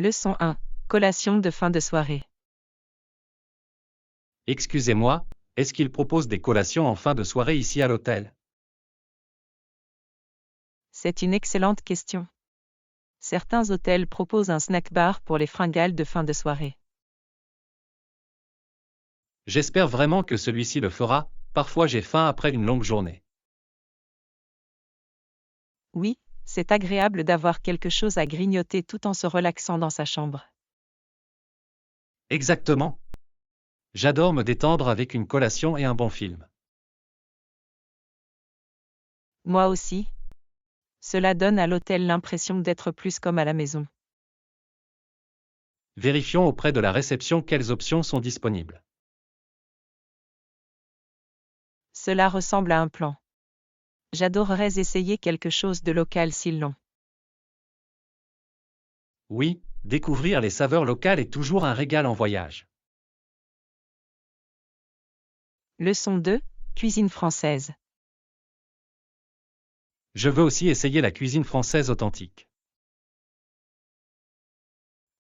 Leçon 1. Collation de fin de soirée. Excusez-moi, est-ce qu'il propose des collations en fin de soirée ici à l'hôtel? C'est une excellente question. Certains hôtels proposent un snack bar pour les fringales de fin de soirée. J'espère vraiment que celui-ci le fera, parfois j'ai faim après une longue journée. Oui, c'est agréable d'avoir quelque chose à grignoter tout en se relaxant dans sa chambre. Exactement. J'adore me détendre avec une collation et un bon film. Moi aussi. Cela donne à l'hôtel l'impression d'être plus comme à la maison. Vérifions auprès de la réception quelles options sont disponibles. Cela ressemble à un plan. J'adorerais essayer quelque chose de local s'ils l'ont. Oui, découvrir les saveurs locales est toujours un régal en voyage. Leçon 2. Cuisine française. Je veux aussi essayer la cuisine française authentique.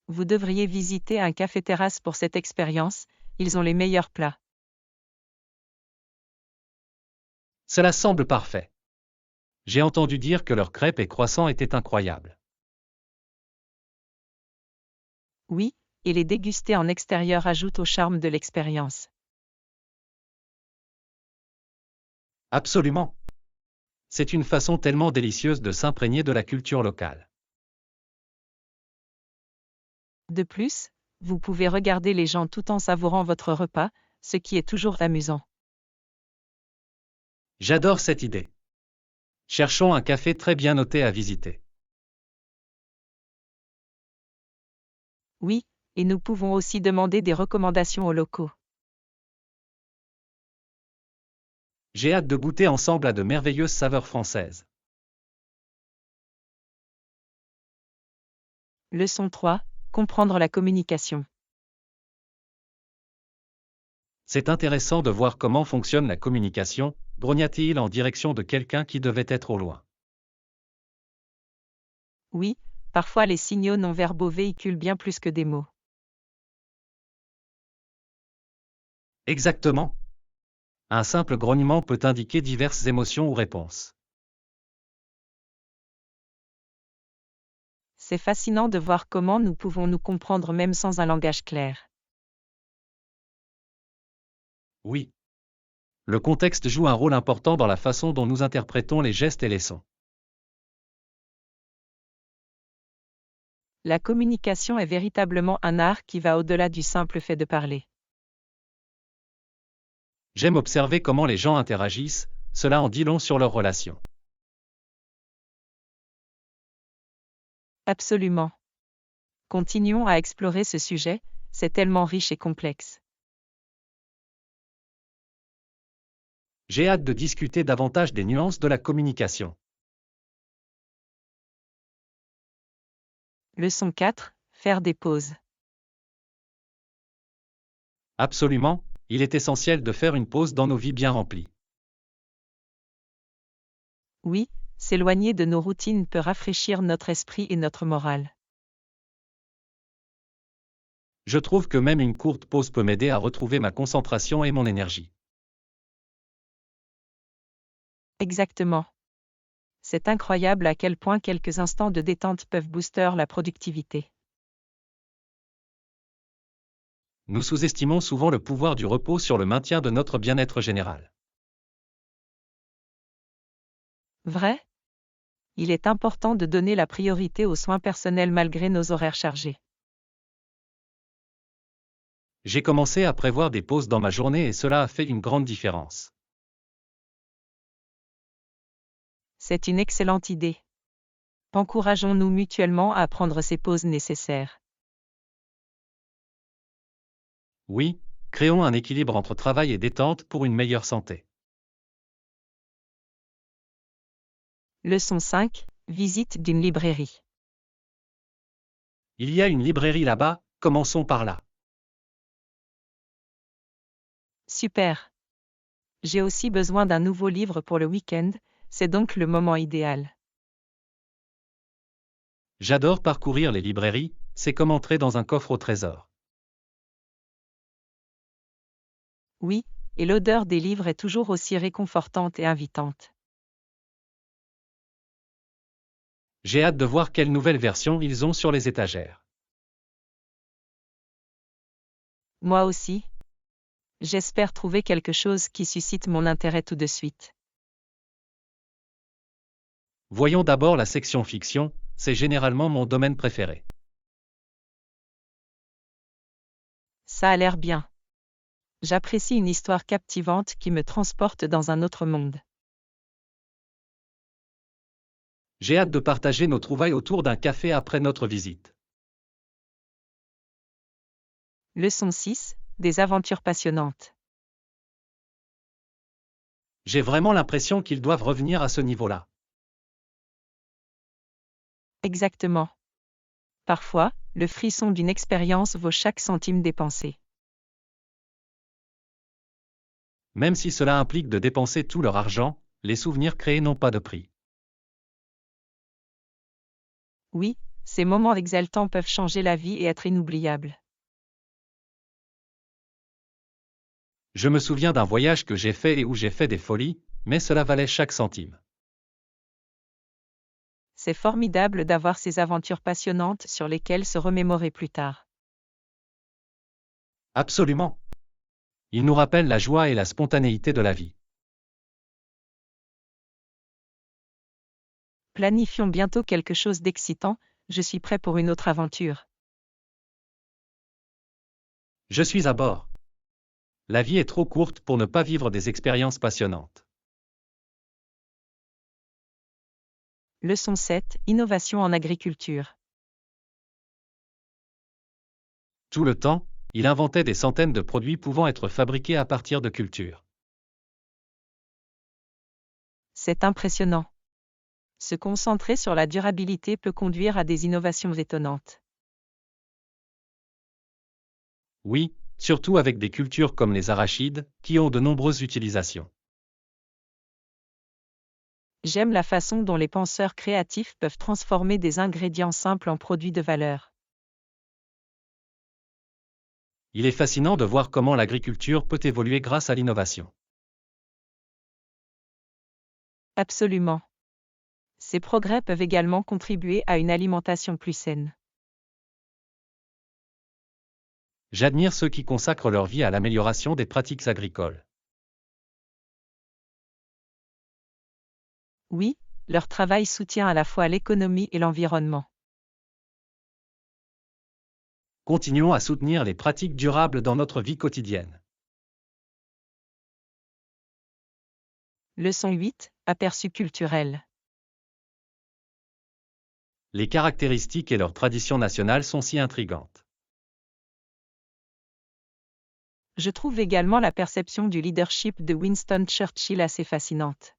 Vous devriez visiter un café-terrasse pour cette expérience, ils ont les meilleurs plats. Cela semble parfait. J'ai entendu dire que leurs crêpes et croissants étaient incroyables. Oui, et les déguster en extérieur ajoute au charme de l'expérience. Absolument. C'est une façon tellement délicieuse de s'imprégner de la culture locale. De plus, vous pouvez regarder les gens tout en savourant votre repas, ce qui est toujours amusant. J'adore cette idée. Cherchons un café très bien noté à visiter. Oui, et nous pouvons aussi demander des recommandations aux locaux. J'ai hâte de goûter ensemble à de merveilleuses saveurs françaises. Leçon 3. Comprendre la communication. C'est intéressant de voir comment fonctionne la communication, grogna-t-il en direction de quelqu'un qui devait être au loin. Oui, parfois les signaux non verbaux véhiculent bien plus que des mots. Exactement. Un simple grognement peut indiquer diverses émotions ou réponses. C'est fascinant de voir comment nous pouvons nous comprendre même sans un langage clair. Oui. Le contexte joue un rôle important dans la façon dont nous interprétons les gestes et les sons. La communication est véritablement un art qui va au-delà du simple fait de parler. J'aime observer comment les gens interagissent, cela en dit long sur leurs relations. Absolument. Continuons à explorer ce sujet, c'est tellement riche et complexe. J'ai hâte de discuter davantage des nuances de la communication. Leçon 4. Faire des pauses. Absolument, il est essentiel de faire une pause dans nos vies bien remplies. Oui, s'éloigner de nos routines peut rafraîchir notre esprit et notre morale. Je trouve que même une courte pause peut m'aider à retrouver ma concentration et mon énergie. Exactement. C'est incroyable à quel point quelques instants de détente peuvent booster la productivité. Nous sous-estimons souvent le pouvoir du repos sur le maintien de notre bien-être général. Vrai? Il est important de donner la priorité aux soins personnels malgré nos horaires chargés. J'ai commencé à prévoir des pauses dans ma journée et cela a fait une grande différence. C'est une excellente idée. Encourageons-nous mutuellement à prendre ces pauses nécessaires. Oui, créons un équilibre entre travail et détente pour une meilleure santé. Leçon 5. Visite d'une librairie. Il y a une librairie là-bas, commençons par là. Super. J'ai aussi besoin d'un nouveau livre pour le week-end, c'est donc le moment idéal. J'adore parcourir les librairies, c'est comme entrer dans un coffre au trésor. Oui, et l'odeur des livres est toujours aussi réconfortante et invitante. J'ai hâte de voir quelle nouvelle version ils ont sur les étagères. Moi aussi. J'espère trouver quelque chose qui suscite mon intérêt tout de suite. Voyons d'abord la section fiction, c'est généralement mon domaine préféré. Ça a l'air bien. J'apprécie une histoire captivante qui me transporte dans un autre monde. J'ai hâte de partager nos trouvailles autour d'un café après notre visite. Leçon 6, des aventures passionnantes. J'ai vraiment l'impression qu'ils doivent revenir à ce niveau-là. Exactement. Parfois, le frisson d'une expérience vaut chaque centime dépensé. Même si cela implique de dépenser tout leur argent, les souvenirs créés n'ont pas de prix. Oui, ces moments exaltants peuvent changer la vie et être inoubliables. Je me souviens d'un voyage que j'ai fait et où j'ai fait des folies, mais cela valait chaque centime. C'est formidable d'avoir ces aventures passionnantes sur lesquelles se remémorer plus tard. Absolument. Ils nous rappellent la joie et la spontanéité de la vie. Planifions bientôt quelque chose d'excitant, je suis prêt pour une autre aventure. Je suis à bord. La vie est trop courte pour ne pas vivre des expériences passionnantes. Leçon 7, innovation en agriculture. Tout le temps, il inventait des centaines de produits pouvant être fabriqués à partir de cultures. C'est impressionnant. Se concentrer sur la durabilité peut conduire à des innovations étonnantes. Oui, surtout avec des cultures comme les arachides, qui ont de nombreuses utilisations. J'aime la façon dont les penseurs créatifs peuvent transformer des ingrédients simples en produits de valeur. Il est fascinant de voir comment l'agriculture peut évoluer grâce à l'innovation. Absolument. Ces progrès peuvent également contribuer à une alimentation plus saine. J'admire ceux qui consacrent leur vie à l'amélioration des pratiques agricoles. Oui, leur travail soutient à la fois l'économie et l'environnement. Continuons à soutenir les pratiques durables dans notre vie quotidienne. Leçon 8, aperçu culturel. Les caractéristiques et leurs traditions nationales sont si intrigantes. Je trouve également la perception du leadership de Winston Churchill assez fascinante.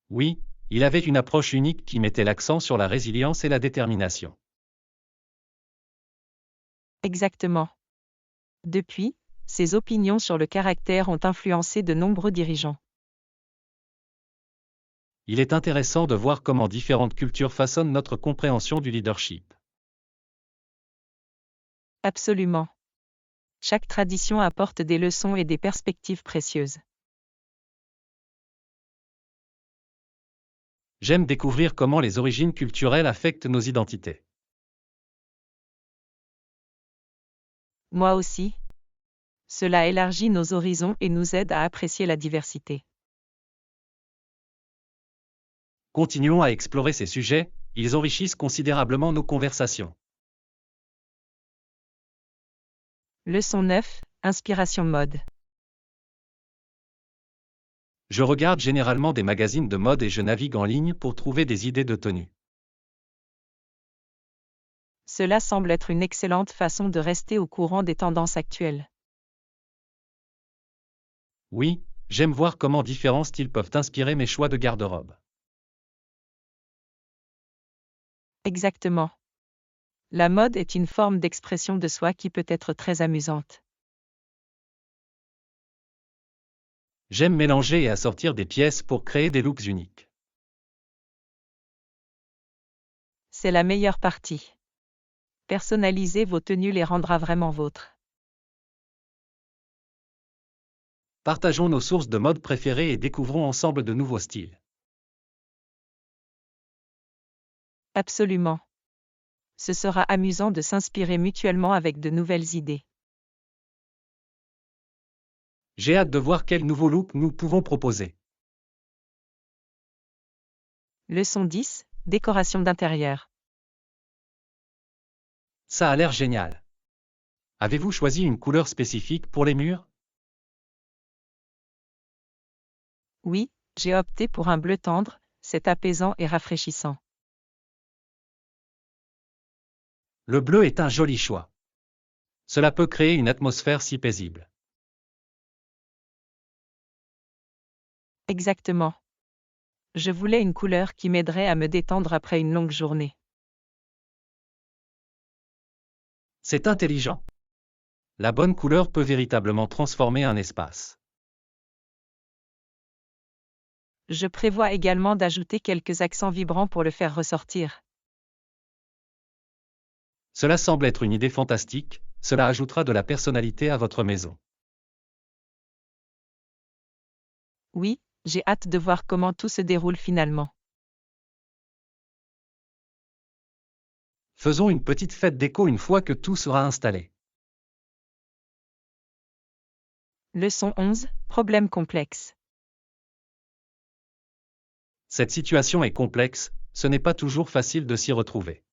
Oui, il avait une approche unique qui mettait l'accent sur la résilience et la détermination. Exactement. Depuis, ses opinions sur le caractère ont influencé de nombreux dirigeants. Il est intéressant de voir comment différentes cultures façonnent notre compréhension du leadership. Absolument. Chaque tradition apporte des leçons et des perspectives précieuses. J'aime découvrir comment les origines culturelles affectent nos identités. Moi aussi. Cela élargit nos horizons et nous aide à apprécier la diversité. Continuons à explorer ces sujets, ils enrichissent considérablement nos conversations. Leçon 9, inspiration mode. Je regarde généralement des magazines de mode et je navigue en ligne pour trouver des idées de tenue. Cela semble être une excellente façon de rester au courant des tendances actuelles. Oui, j'aime voir comment différents styles peuvent inspirer mes choix de garde-robe. Exactement. La mode est une forme d'expression de soi qui peut être très amusante. J'aime mélanger et assortir des pièces pour créer des looks uniques. C'est la meilleure partie. Personnaliser vos tenues les rendra vraiment vôtres. Partageons nos sources de mode préférées et découvrons ensemble de nouveaux styles. Absolument. Ce sera amusant de s'inspirer mutuellement avec de nouvelles idées. J'ai hâte de voir quels nouveaux looks nous pouvons proposer. Leçon 10, décoration d'intérieur. Ça a l'air génial. Avez-vous choisi une couleur spécifique pour les murs? Oui, j'ai opté pour un bleu tendre, c'est apaisant et rafraîchissant. Le bleu est un joli choix. Cela peut créer une atmosphère si paisible. Exactement. Je voulais une couleur qui m'aiderait à me détendre après une longue journée. C'est intelligent. La bonne couleur peut véritablement transformer un espace. Je prévois également d'ajouter quelques accents vibrants pour le faire ressortir. Cela semble être une idée fantastique, cela ajoutera de la personnalité à votre maison. Oui, j'ai hâte de voir comment tout se déroule finalement. Faisons une petite fête déco une fois que tout sera installé. Leçon 11, problème complexe. Cette situation est complexe, ce n'est pas toujours facile de s'y retrouver.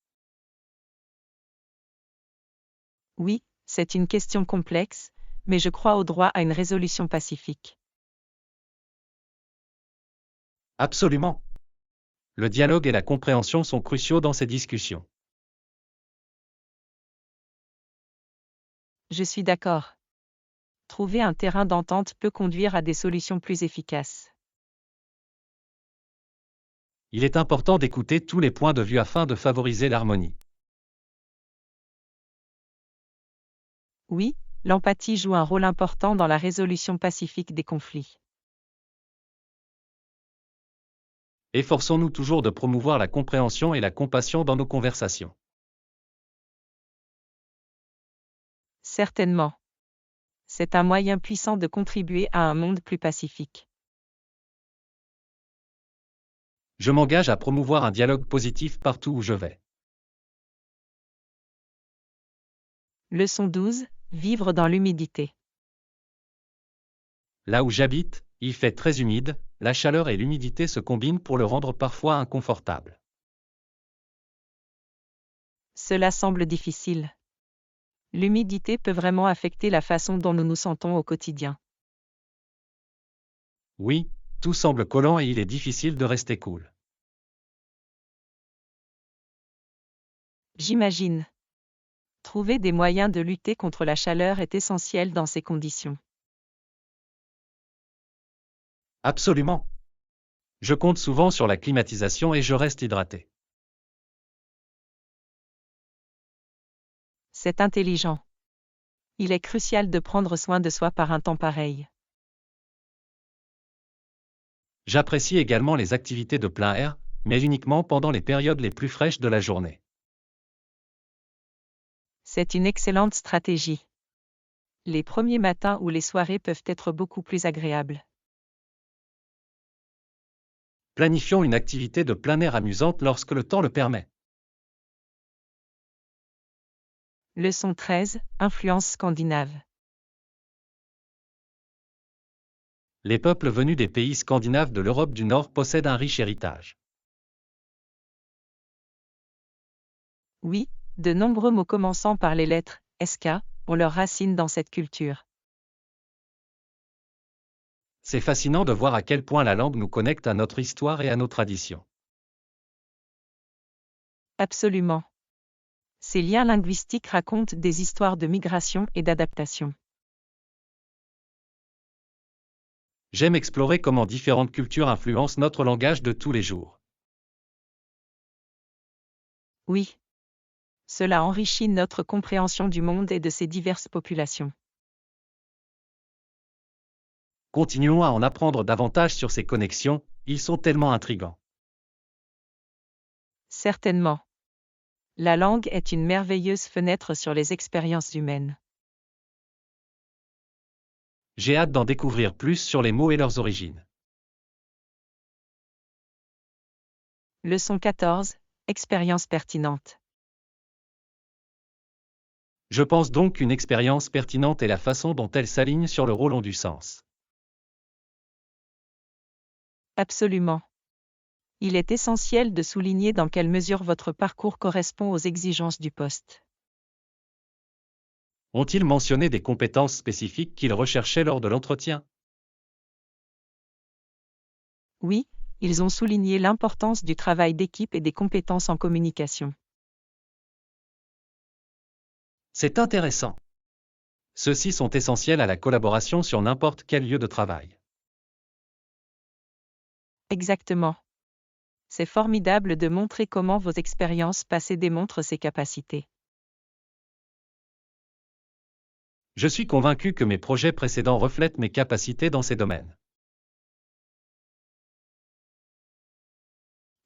Oui, c'est une question complexe, mais je crois au droit à une résolution pacifique. Absolument. Le dialogue et la compréhension sont cruciaux dans ces discussions. Je suis d'accord. Trouver un terrain d'entente peut conduire à des solutions plus efficaces. Il est important d'écouter tous les points de vue afin de favoriser l'harmonie. Oui, l'empathie joue un rôle important dans la résolution pacifique des conflits. Efforçons-nous toujours de promouvoir la compréhension et la compassion dans nos conversations. Certainement. C'est un moyen puissant de contribuer à un monde plus pacifique. Je m'engage à promouvoir un dialogue positif partout où je vais. Leçon 12, vivre dans l'humidité. Là où j'habite, il fait très humide, la chaleur et l'humidité se combinent pour le rendre parfois inconfortable. Cela semble difficile. L'humidité peut vraiment affecter la façon dont nous nous sentons au quotidien. Oui, tout semble collant et il est difficile de rester cool. J'imagine. Trouver des moyens de lutter contre la chaleur est essentiel dans ces conditions. Absolument. Je compte souvent sur la climatisation et je reste hydraté. C'est intelligent. Il est crucial de prendre soin de soi par un temps pareil. J'apprécie également les activités de plein air, mais uniquement pendant les périodes les plus fraîches de la journée. C'est une excellente stratégie. Les premiers matins ou les soirées peuvent être beaucoup plus agréables. Planifions une activité de plein air amusante lorsque le temps le permet. Leçon 13, influence scandinave. Les peuples venus des pays scandinaves de l'Europe du Nord possèdent un riche héritage. Oui, de nombreux mots commençant par les lettres SK ont leurs racines dans cette culture. C'est fascinant de voir à quel point la langue nous connecte à notre histoire et à nos traditions. Absolument. Ces liens linguistiques racontent des histoires de migration et d'adaptation. J'aime explorer comment différentes cultures influencent notre langage de tous les jours. Oui. Cela enrichit notre compréhension du monde et de ses diverses populations. Continuons à en apprendre davantage sur ces connexions, ils sont tellement intrigants. Certainement. La langue est une merveilleuse fenêtre sur les expériences humaines. J'ai hâte d'en découvrir plus sur les mots et leurs origines. Leçon 14. Expérience pertinente. Je pense donc qu'une expérience pertinente est la façon dont elle s'aligne sur le rôle ont du sens. Absolument. Il est essentiel de souligner dans quelle mesure votre parcours correspond aux exigences du poste. Ont-ils mentionné des compétences spécifiques qu'ils recherchaient lors de l'entretien? Oui, ils ont souligné l'importance du travail d'équipe et des compétences en communication. C'est intéressant. Ceux-ci sont essentiels à la collaboration sur n'importe quel lieu de travail. Exactement. C'est formidable de montrer comment vos expériences passées démontrent ces capacités. Je suis convaincu que mes projets précédents reflètent mes capacités dans ces domaines.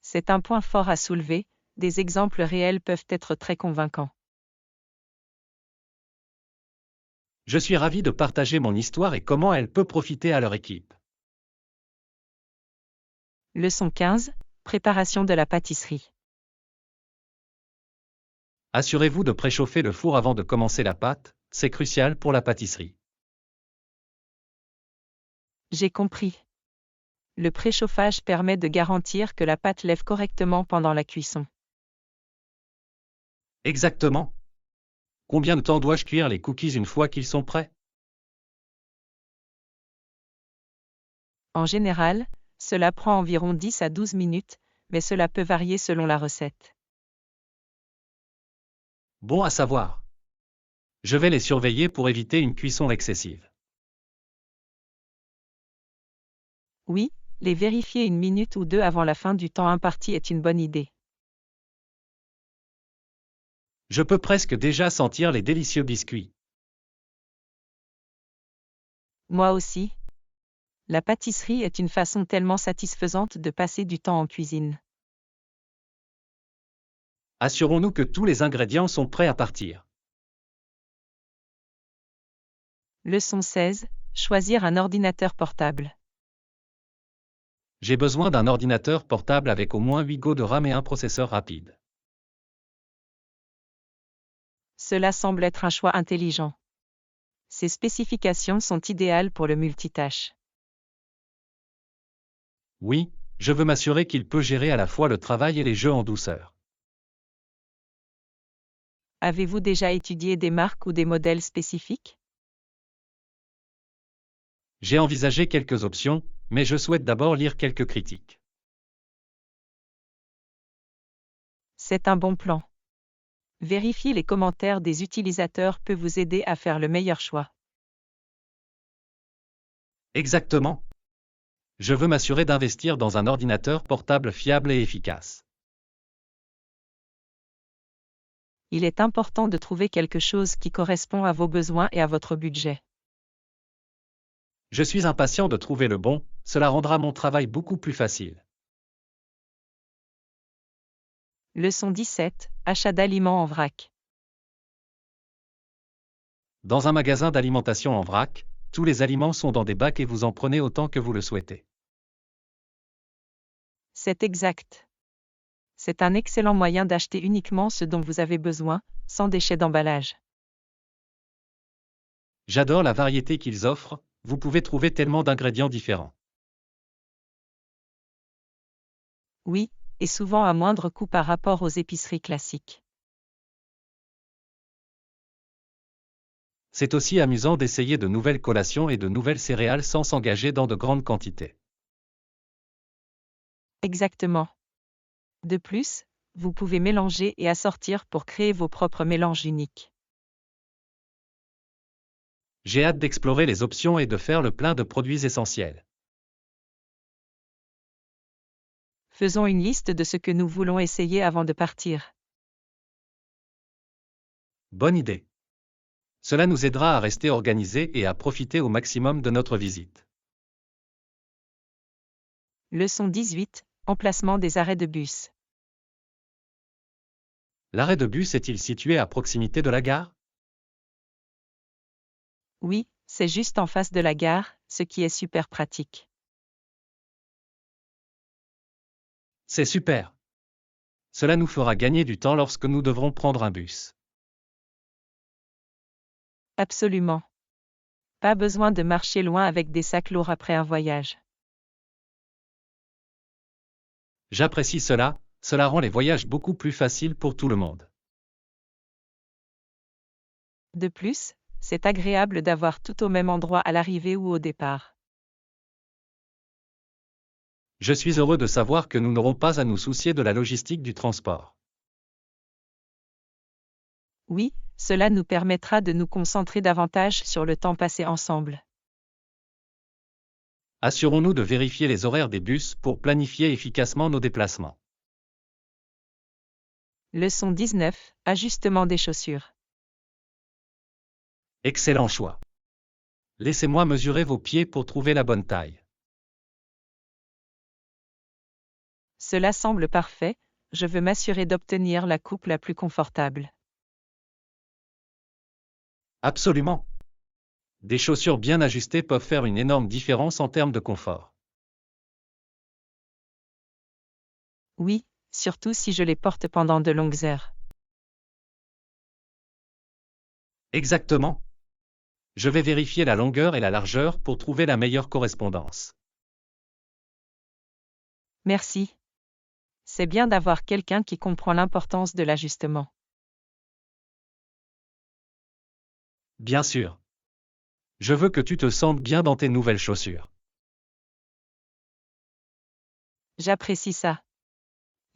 C'est un point fort à soulever, des exemples réels peuvent être très convaincants. Je suis ravi de partager mon histoire et comment elle peut profiter à leur équipe. Leçon 15. Préparation de la pâtisserie. Assurez-vous de préchauffer le four avant de commencer la pâte, c'est crucial pour la pâtisserie. J'ai compris. Le préchauffage permet de garantir que la pâte lève correctement pendant la cuisson. Exactement. Combien de temps dois-je cuire les cookies une fois qu'ils sont prêts? En général, cela prend environ 10 à 12 minutes, mais cela peut varier selon la recette. Bon à savoir. Je vais les surveiller pour éviter une cuisson excessive. Oui, les vérifier une minute ou deux avant la fin du temps imparti est une bonne idée. Je peux presque déjà sentir les délicieux biscuits. Moi aussi. La pâtisserie est une façon tellement satisfaisante de passer du temps en cuisine. Assurons-nous que tous les ingrédients sont prêts à partir. Leçon 16. Choisir un ordinateur portable. J'ai besoin d'un ordinateur portable avec au moins 8 Go de RAM et un processeur rapide. Cela semble être un choix intelligent. Ces spécifications sont idéales pour le multitâche. Oui, je veux m'assurer qu'il peut gérer à la fois le travail et les jeux en douceur. Avez-vous déjà étudié des marques ou des modèles spécifiques? J'ai envisagé quelques options, mais je souhaite d'abord lire quelques critiques. C'est un bon plan. Vérifier les commentaires des utilisateurs peut vous aider à faire le meilleur choix. Exactement. Je veux m'assurer d'investir dans un ordinateur portable fiable et efficace. Il est important de trouver quelque chose qui correspond à vos besoins et à votre budget. Je suis impatient de trouver le bon, cela rendra mon travail beaucoup plus facile. Leçon 17. Achat d'aliments en vrac. Dans un magasin d'alimentation en vrac, tous les aliments sont dans des bacs et vous en prenez autant que vous le souhaitez. C'est exact. C'est un excellent moyen d'acheter uniquement ce dont vous avez besoin, sans déchets d'emballage. J'adore la variété qu'ils offrent, vous pouvez trouver tellement d'ingrédients différents. Oui, et souvent à moindre coût par rapport aux épiceries classiques. C'est aussi amusant d'essayer de nouvelles collations et de nouvelles céréales sans s'engager dans de grandes quantités. Exactement. De plus, vous pouvez mélanger et assortir pour créer vos propres mélanges uniques. J'ai hâte d'explorer les options et de faire le plein de produits essentiels. Faisons une liste de ce que nous voulons essayer avant de partir. Bonne idée. Cela nous aidera à rester organisés et à profiter au maximum de notre visite. Leçon 18. Emplacement des arrêts de bus. L'arrêt de bus est-il situé à proximité de la gare? Oui, c'est juste en face de la gare, ce qui est super pratique. C'est super. Cela nous fera gagner du temps lorsque nous devrons prendre un bus. Absolument. Pas besoin de marcher loin avec des sacs lourds après un voyage. J'apprécie cela, cela rend les voyages beaucoup plus faciles pour tout le monde. De plus, c'est agréable d'avoir tout au même endroit à l'arrivée ou au départ. Je suis heureux de savoir que nous n'aurons pas à nous soucier de la logistique du transport. Oui, cela nous permettra de nous concentrer davantage sur le temps passé ensemble. Assurons-nous de vérifier les horaires des bus pour planifier efficacement nos déplacements. Leçon 19. Ajustement des chaussures. Excellent choix. Laissez-moi mesurer vos pieds pour trouver la bonne taille. Cela semble parfait, je veux m'assurer d'obtenir la coupe la plus confortable. Absolument. Des chaussures bien ajustées peuvent faire une énorme différence en termes de confort. Oui, surtout si je les porte pendant de longues heures. Exactement. Je vais vérifier la longueur et la largeur pour trouver la meilleure correspondance. Merci. C'est bien d'avoir quelqu'un qui comprend l'importance de l'ajustement. Bien sûr. Je veux que tu te sentes bien dans tes nouvelles chaussures. J'apprécie ça.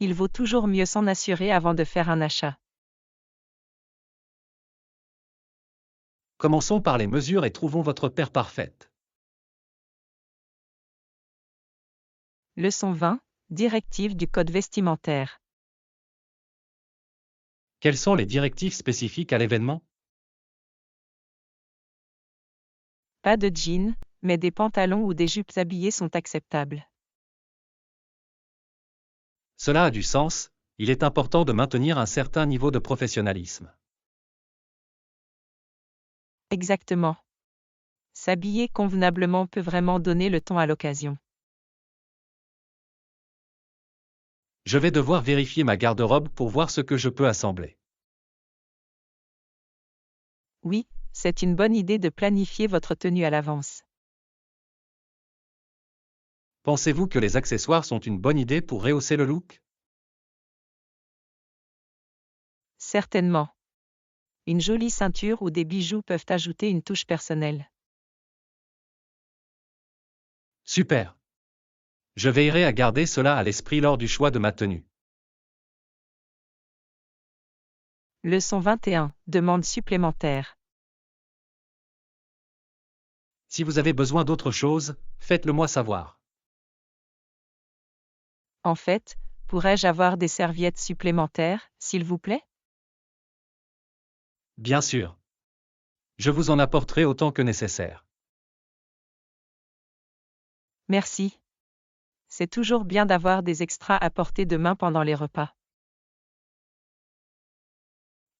Il vaut toujours mieux s'en assurer avant de faire un achat. Commençons par les mesures et trouvons votre paire parfaite. Leçon 20. Directive du code vestimentaire. Quelles sont les directives spécifiques à l'événement? Pas de jeans, mais des pantalons ou des jupes habillées sont acceptables. Cela a du sens, il est important de maintenir un certain niveau de professionnalisme. Exactement. S'habiller convenablement peut vraiment donner le ton à l'occasion. Je vais devoir vérifier ma garde-robe pour voir ce que je peux assembler. Oui, c'est une bonne idée de planifier votre tenue à l'avance. Pensez-vous que les accessoires sont une bonne idée pour rehausser le look? Certainement. Une jolie ceinture ou des bijoux peuvent ajouter une touche personnelle. Super. Je veillerai à garder cela à l'esprit lors du choix de ma tenue. Leçon 21. Demande supplémentaire. Si vous avez besoin d'autre chose, faites-le moi savoir. En fait, pourrais-je avoir des serviettes supplémentaires, s'il vous plaît? Bien sûr. Je vous en apporterai autant que nécessaire. Merci. C'est toujours bien d'avoir des extras à portée de main pendant les repas.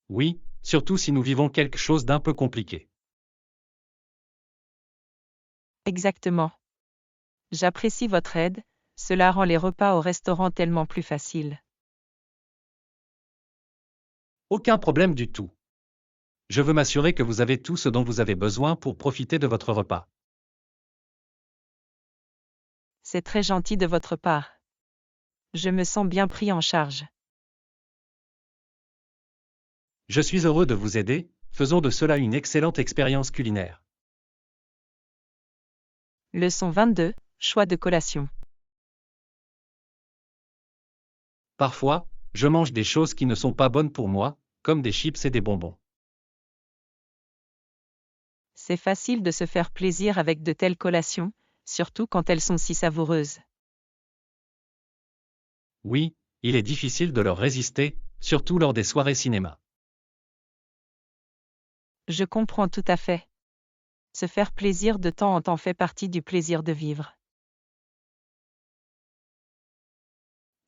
Oui, surtout si nous vivons quelque chose d'un peu compliqué. Exactement. J'apprécie votre aide, cela rend les repas au restaurant tellement plus faciles. Aucun problème du tout. Je veux m'assurer que vous avez tout ce dont vous avez besoin pour profiter de votre repas. C'est très gentil de votre part. Je me sens bien pris en charge. Je suis heureux de vous aider, faisons de cela une excellente expérience culinaire. Leçon 22. Choix de collation. Parfois, je mange des choses qui ne sont pas bonnes pour moi, comme des chips et des bonbons. C'est facile de se faire plaisir avec de telles collations, surtout quand elles sont si savoureuses. Oui, il est difficile de leur résister, surtout lors des soirées cinéma. Je comprends tout à fait. Se faire plaisir de temps en temps fait partie du plaisir de vivre.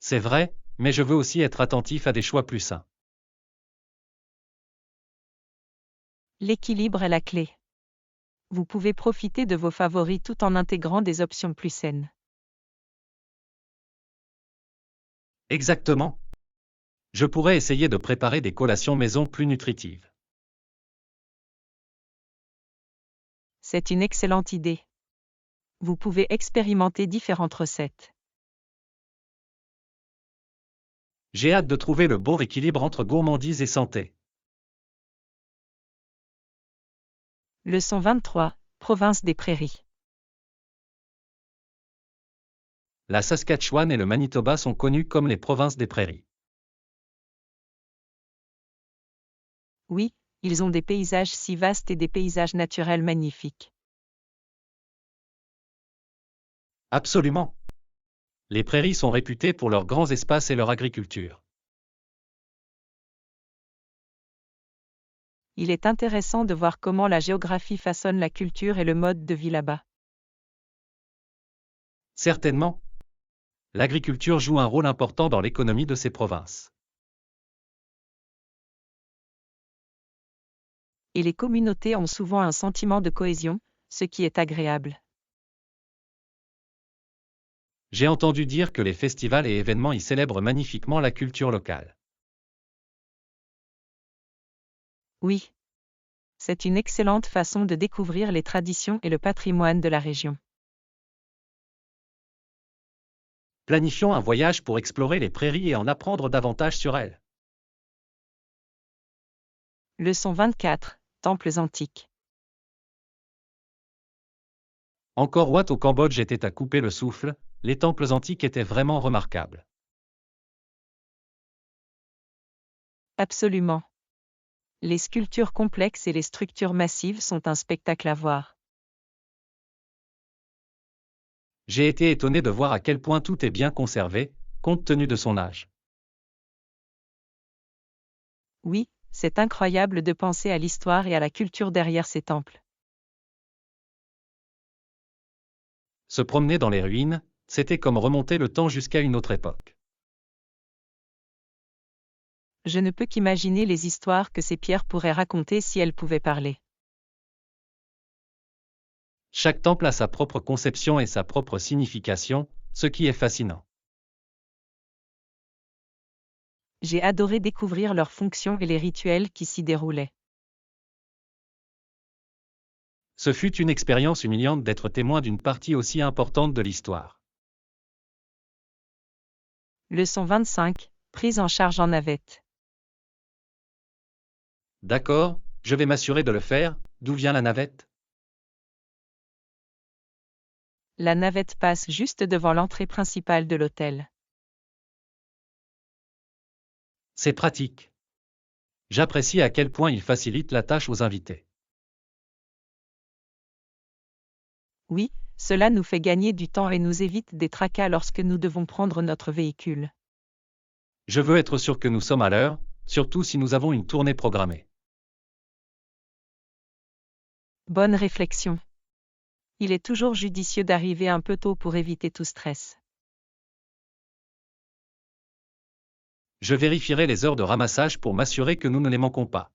C'est vrai, mais je veux aussi être attentif à des choix plus sains. L'équilibre est la clé. Vous pouvez profiter de vos favoris tout en intégrant des options plus saines. Exactement. Je pourrais essayer de préparer des collations maison plus nutritives. C'est une excellente idée. Vous pouvez expérimenter différentes recettes. J'ai hâte de trouver le bon équilibre entre gourmandise et santé. Leçon 23, Province des Prairies. La Saskatchewan et le Manitoba sont connus comme les provinces des prairies. Oui, ils ont des paysages si vastes et des paysages naturels magnifiques. Absolument. Les prairies sont réputées pour leurs grands espaces et leur agriculture. Il est intéressant de voir comment la géographie façonne la culture et le mode de vie là-bas. Certainement. L'agriculture joue un rôle important dans l'économie de ces provinces. Et les communautés ont souvent un sentiment de cohésion, ce qui est agréable. J'ai entendu dire que les festivals et événements y célèbrent magnifiquement la culture locale. Oui. C'est une excellente façon de découvrir les traditions et le patrimoine de la région. Planifions un voyage pour explorer les prairies et en apprendre davantage sur elles. Leçon 24, Temples antiques. Encore Wat au Cambodge était à couper le souffle, les temples antiques étaient vraiment remarquables. Absolument. Les sculptures complexes et les structures massives sont un spectacle à voir. J'ai été étonné de voir à quel point tout est bien conservé, compte tenu de son âge. Oui, c'est incroyable de penser à l'histoire et à la culture derrière ces temples. Se promener dans les ruines, c'était comme remonter le temps jusqu'à une autre époque. Je ne peux qu'imaginer les histoires que ces pierres pourraient raconter si elles pouvaient parler. Chaque temple a sa propre conception et sa propre signification, ce qui est fascinant. J'ai adoré découvrir leurs fonctions et les rituels qui s'y déroulaient. Ce fut une expérience humiliante d'être témoin d'une partie aussi importante de l'histoire. Leçon 25, Prise en charge en navette. D'accord, je vais m'assurer de le faire. D'où vient la navette? La navette passe juste devant l'entrée principale de l'hôtel. C'est pratique. J'apprécie à quel point il facilite la tâche aux invités. Oui, cela nous fait gagner du temps et nous évite des tracas lorsque nous devons prendre notre véhicule. Je veux être sûr que nous sommes à l'heure, surtout si nous avons une tournée programmée. Bonne réflexion. Il est toujours judicieux d'arriver un peu tôt pour éviter tout stress. Je vérifierai les heures de ramassage pour m'assurer que nous ne les manquons pas.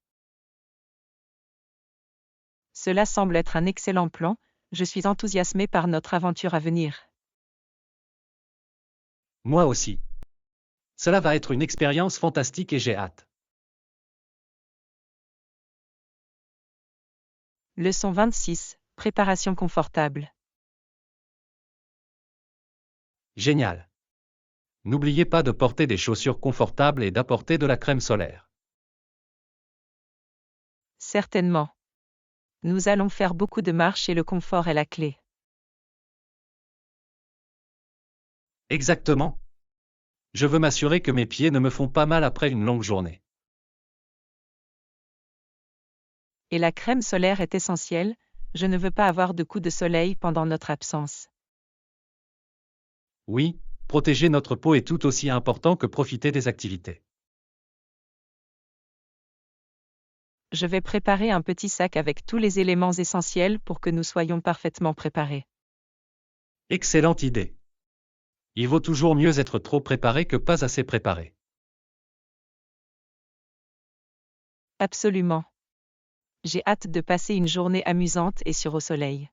Cela semble être un excellent plan, je suis enthousiasmé par notre aventure à venir. Moi aussi. Cela va être une expérience fantastique et j'ai hâte. Leçon 26, Préparation confortable. Génial. N'oubliez pas de porter des chaussures confortables et d'apporter de la crème solaire. Certainement. Nous allons faire beaucoup de marches et le confort est la clé. Exactement. Je veux m'assurer que mes pieds ne me font pas mal après une longue journée. Et la crème solaire est essentielle, je ne veux pas avoir de coups de soleil pendant notre absence. Oui, protéger notre peau est tout aussi important que profiter des activités. Je vais préparer un petit sac avec tous les éléments essentiels pour que nous soyons parfaitement préparés. Excellente idée. Il vaut toujours mieux être trop préparé que pas assez préparé. Absolument. J'ai hâte de passer une journée amusante et sûre au soleil.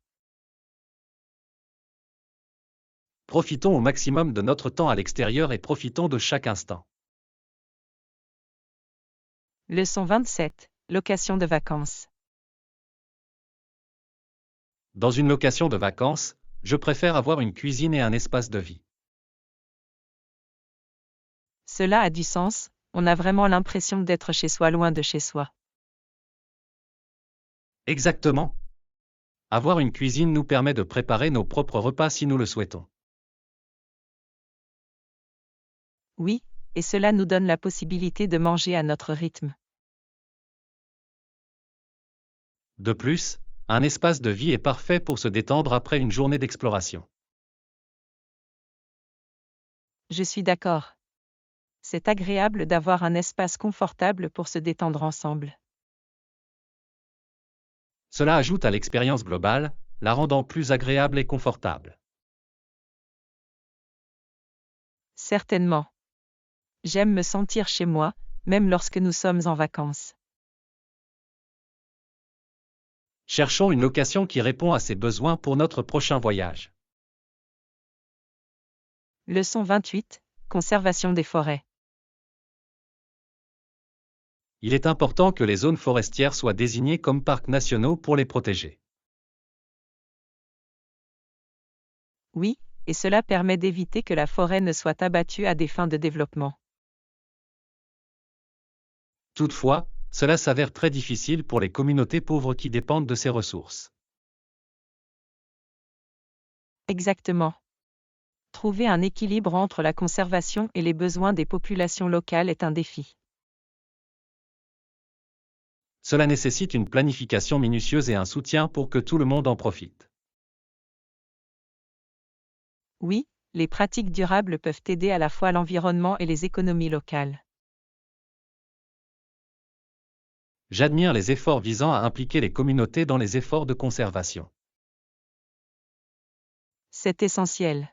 Profitons au maximum de notre temps à l'extérieur et profitons de chaque instant. Leçon 27. Location de vacances. Dans une location de vacances, je préfère avoir une cuisine et un espace de vie. Cela a du sens, on a vraiment l'impression d'être chez soi loin de chez soi. Exactement. Avoir une cuisine nous permet de préparer nos propres repas si nous le souhaitons. Oui, et cela nous donne la possibilité de manger à notre rythme. De plus, un espace de vie est parfait pour se détendre après une journée d'exploration. Je suis d'accord. C'est agréable d'avoir un espace confortable pour se détendre ensemble. Cela ajoute à l'expérience globale, la rendant plus agréable et confortable. Certainement. J'aime me sentir chez moi, même lorsque nous sommes en vacances. Cherchons une location qui répond à ces besoins pour notre prochain voyage. Leçon 28. Conservation des forêts. Il est important que les zones forestières soient désignées comme parcs nationaux pour les protéger. Oui, et cela permet d'éviter que la forêt ne soit abattue à des fins de développement. Toutefois, cela s'avère très difficile pour les communautés pauvres qui dépendent de ces ressources. Exactement. Trouver un équilibre entre la conservation et les besoins des populations locales est un défi. Cela nécessite une planification minutieuse et un soutien pour que tout le monde en profite. Oui, les pratiques durables peuvent aider à la fois l'environnement et les économies locales. J'admire les efforts visant à impliquer les communautés dans les efforts de conservation. C'est essentiel.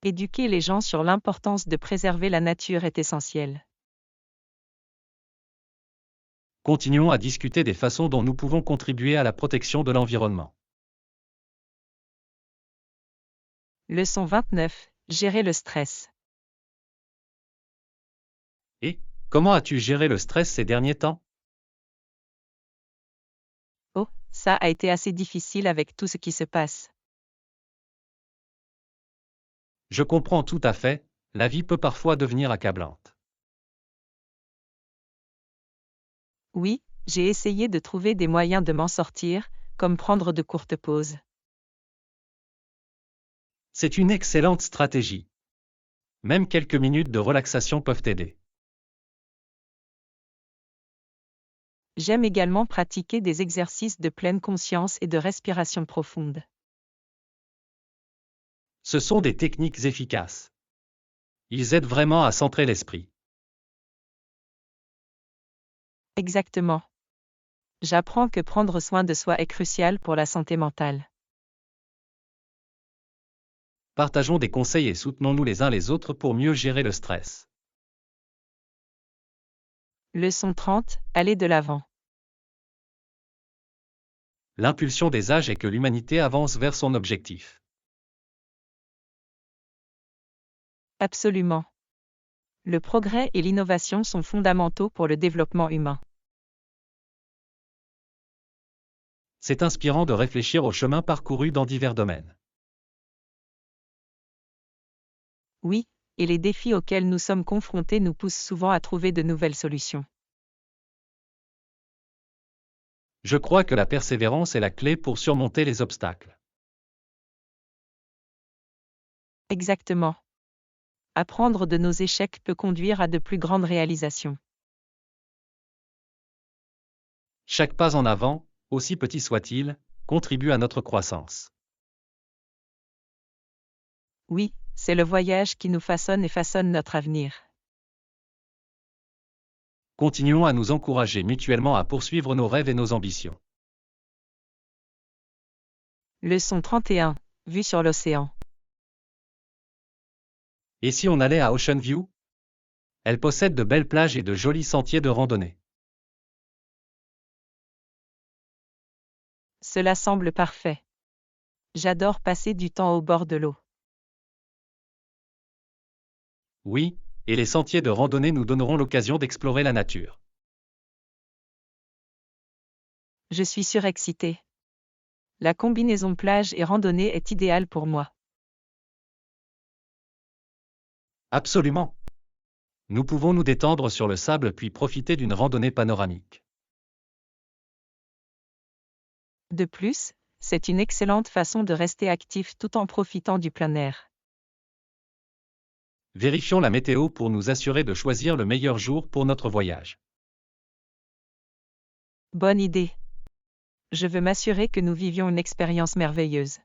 Éduquer les gens sur l'importance de préserver la nature est essentiel. Continuons à discuter des façons dont nous pouvons contribuer à la protection de l'environnement. Leçon 29. Gérer le stress. Et, comment as-tu géré le stress ces derniers temps? Oh, ça a été assez difficile avec tout ce qui se passe. Je comprends tout à fait, la vie peut parfois devenir accablante. Oui, j'ai essayé de trouver des moyens de m'en sortir, comme prendre de courtes pauses. C'est une excellente stratégie. Même quelques minutes de relaxation peuvent aider. J'aime également pratiquer des exercices de pleine conscience et de respiration profonde. Ce sont des techniques efficaces. Ils aident vraiment à centrer l'esprit. Exactement. J'apprends que prendre soin de soi est crucial pour la santé mentale. Partageons des conseils et soutenons-nous les uns les autres pour mieux gérer le stress. Leçon 30. Aller de l'avant. L'impulsion des âges est que l'humanité avance vers son objectif. Absolument. Le progrès et l'innovation sont fondamentaux pour le développement humain. C'est inspirant de réfléchir au chemin parcouru dans divers domaines. Oui, et les défis auxquels nous sommes confrontés nous poussent souvent à trouver de nouvelles solutions. Je crois que la persévérance est la clé pour surmonter les obstacles. Exactement. Apprendre de nos échecs peut conduire à de plus grandes réalisations. Chaque pas en avant, aussi petit soit-il, contribue à notre croissance. Oui, c'est le voyage qui nous façonne et façonne notre avenir. Continuons à nous encourager mutuellement à poursuivre nos rêves et nos ambitions. Leçon 31. Vue sur l'océan. Et si on allait à Ocean View? Elle possède de belles plages et de jolis sentiers de randonnée. Cela semble parfait. J'adore passer du temps au bord de l'eau. Oui, et les sentiers de randonnée nous donneront l'occasion d'explorer la nature. Je suis surexcitée. La combinaison plage et randonnée est idéale pour moi. Absolument. Nous pouvons nous détendre sur le sable puis profiter d'une randonnée panoramique. De plus, c'est une excellente façon de rester actif tout en profitant du plein air. Vérifions la météo pour nous assurer de choisir le meilleur jour pour notre voyage. Bonne idée. Je veux m'assurer que nous vivions une expérience merveilleuse.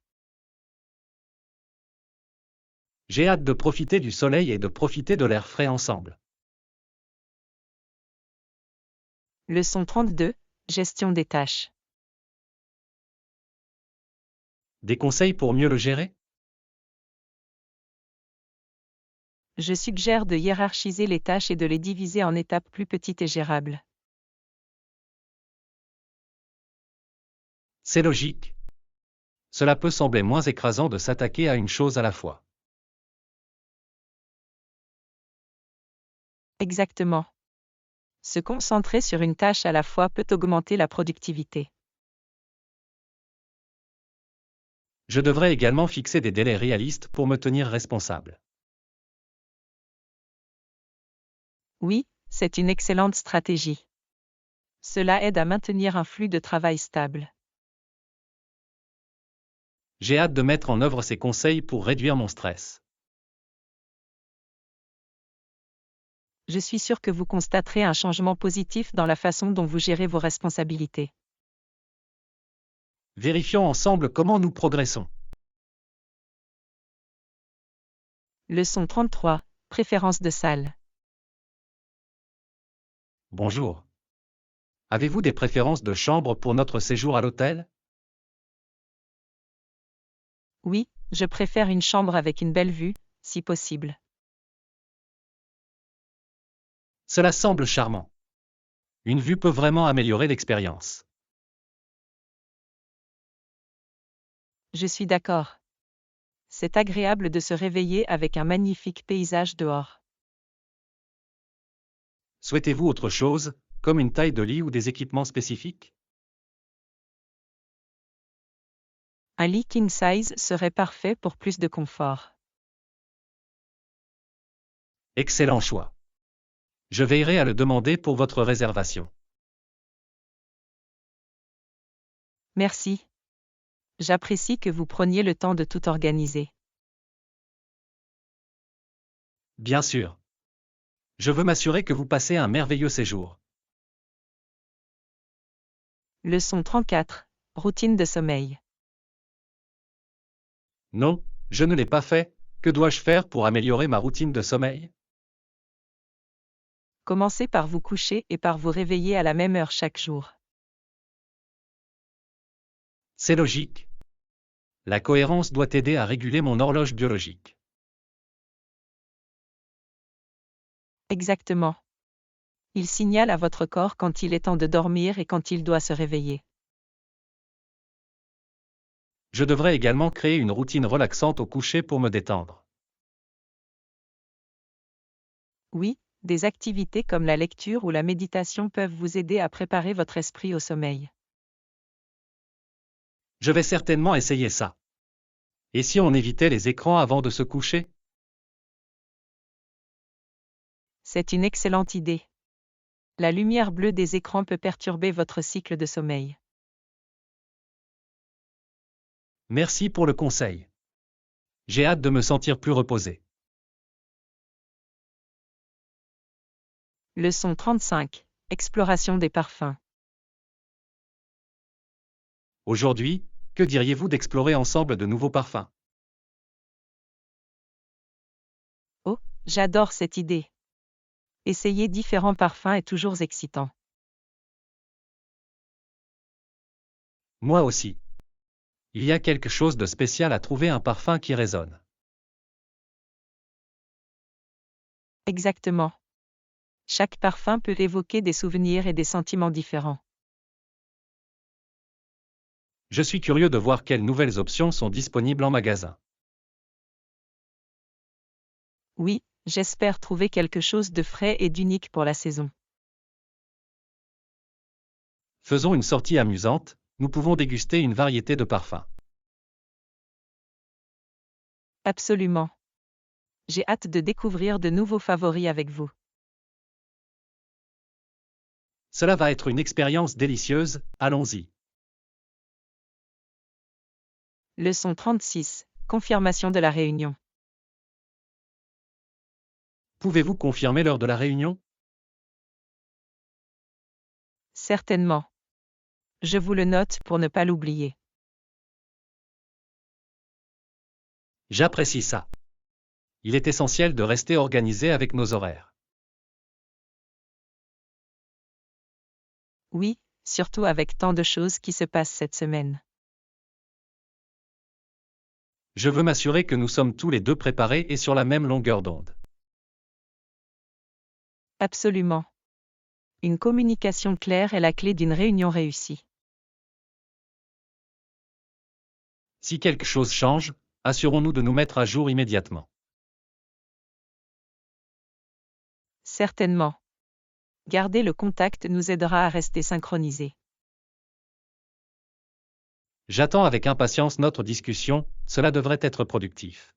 J'ai hâte de profiter du soleil et de profiter de l'air frais ensemble. Leçon 32, gestion des tâches. Des conseils pour mieux le gérer? Je suggère de hiérarchiser les tâches et de les diviser en étapes plus petites et gérables. C'est logique. Cela peut sembler moins écrasant de s'attaquer à une chose à la fois. Exactement. Se concentrer sur une tâche à la fois peut augmenter la productivité. Je devrais également fixer des délais réalistes pour me tenir responsable. Oui, c'est une excellente stratégie. Cela aide à maintenir un flux de travail stable. J'ai hâte de mettre en œuvre ces conseils pour réduire mon stress. Je suis sûr que vous constaterez un changement positif dans la façon dont vous gérez vos responsabilités. Vérifions ensemble comment nous progressons. Leçon 33, préférence de salle. Bonjour. Avez-vous des préférences de chambre pour notre séjour à l'hôtel? Oui, je préfère une chambre avec une belle vue, si possible. Cela semble charmant. Une vue peut vraiment améliorer l'expérience. Je suis d'accord. C'est agréable de se réveiller avec un magnifique paysage dehors. Souhaitez-vous autre chose, comme une taille de lit ou des équipements spécifiques? Un lit king size serait parfait pour plus de confort. Excellent choix. Je veillerai à le demander pour votre réservation. Merci. J'apprécie que vous preniez le temps de tout organiser. Bien sûr. Je veux m'assurer que vous passez un merveilleux séjour. Leçon 34, routine de sommeil. Non, je ne l'ai pas fait. Que dois-je faire pour améliorer ma routine de sommeil? Commencez par vous coucher et par vous réveiller à la même heure chaque jour. C'est logique. La cohérence doit aider à réguler mon horloge biologique. Exactement. Il signale à votre corps quand il est temps de dormir et quand il doit se réveiller. Je devrais également créer une routine relaxante au coucher pour me détendre. Oui, des activités comme la lecture ou la méditation peuvent vous aider à préparer votre esprit au sommeil. Je vais certainement essayer ça. Et si on évitait les écrans avant de se coucher? C'est une excellente idée. La lumière bleue des écrans peut perturber votre cycle de sommeil. Merci pour le conseil. J'ai hâte de me sentir plus reposé. Leçon 35, exploration des parfums. Aujourd'hui, que diriez-vous d'explorer ensemble de nouveaux parfums? Oh, j'adore cette idée. Essayer différents parfums est toujours excitant. Moi aussi. Il y a quelque chose de spécial à trouver un parfum qui résonne. Exactement. Chaque parfum peut évoquer des souvenirs et des sentiments différents. Je suis curieux de voir quelles nouvelles options sont disponibles en magasin. Oui, j'espère trouver quelque chose de frais et d'unique pour la saison. Faisons une sortie amusante, nous pouvons déguster une variété de parfums. Absolument. J'ai hâte de découvrir de nouveaux favoris avec vous. Cela va être une expérience délicieuse, allons-y. Leçon 36. Confirmation de la réunion. Pouvez-vous confirmer l'heure de la réunion? Certainement. Je vous le note pour ne pas l'oublier. J'apprécie ça. Il est essentiel de rester organisé avec nos horaires. Oui, surtout avec tant de choses qui se passent cette semaine. Je veux m'assurer que nous sommes tous les deux préparés et sur la même longueur d'onde. Absolument. Une communication claire est la clé d'une réunion réussie. Si quelque chose change, assurons-nous de nous mettre à jour immédiatement. Certainement. Garder le contact nous aidera à rester synchronisés. J'attends avec impatience notre discussion, cela devrait être productif.